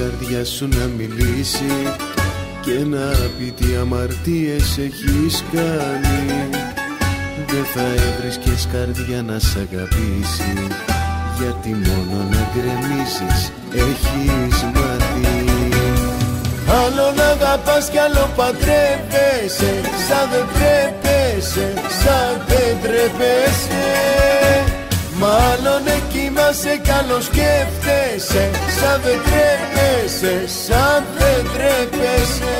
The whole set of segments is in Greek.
καρδιά σου να μιλήσει και να πει τι αμαρτίες έχεις κάνει. Δεν θα έβρισκες καρδιά να σ' αγαπήσει, γιατί μόνο να γκρεμίζεις έχεις μάθει. Άλλο να αγαπάς κι άλλο παντρεύεσαι, σαν δεν τρέπεσαι, σαν δεν τρέπεσαι. Μάλλον εκεί μας καλό σκέφτεσαι, σαν δεν τρέπεσαι, σαν δεν τρέπεσαι.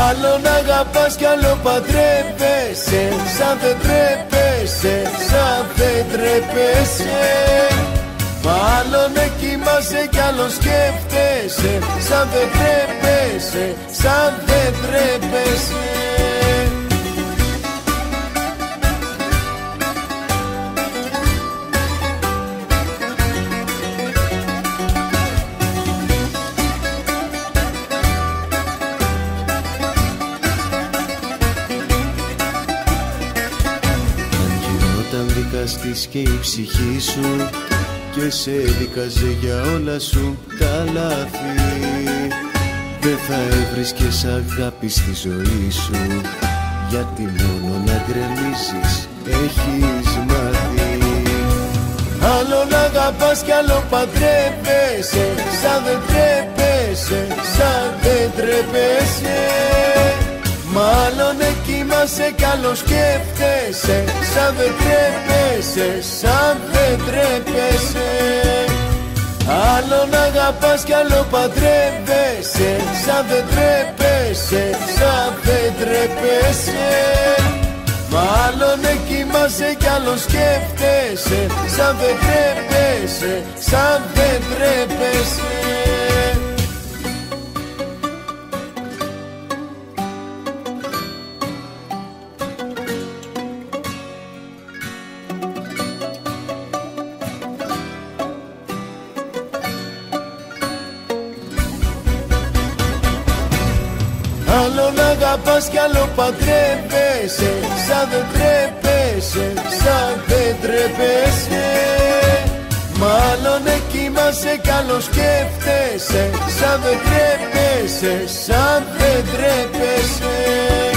Άλλο να αγαπάς κι άλλο παντρεύεσαι, σαν δεν τρέπεσαι, σαν δεν τρέπεσαι. Μάλλον εκεί μας κι άλλο σκέφτεσαι, σαν δεν τρέπεσαι, σαν δεν τρέπεσαι. Δικαστής και η ψυχή σου και σε δίκαζε για όλα σου τα λάθη, δεν θα έβρισκες αγάπη στη ζωή σου, γιατί μόνο να γκρεμίζεις έχεις μάθει. Άλλο να αγαπάς κι άλλο παντρέπεσαι, σαν δεν τρέπεσαι, σαν δεν τρέπεσαι. Μάλλον εκεί μας καλό σκέφτεσαι, σαν δεν τρέπεσαι, σαν δεν τρέπεσαι. Άλλο να αγαπάς κι άλλο παντρεύεσαι, σαν δεν τρέπεσαι, σαν δεν τρέπεσαι. Μάλλον εκεί μας καλό σκέφτεσαι, σαν δεν τρέπεσαι, σαν δεν τρέπεσαι. Άλλο να αγαπάς κι άλλο παντρεύεσαι, σαν δεν τρέπεσαι, σαν δεν τρέπεσαι. Μάλλον εκεί μας καλό σκέφτεσαι, σαν δεν τρέπεσαι, σαν δεν τρέπεσαι.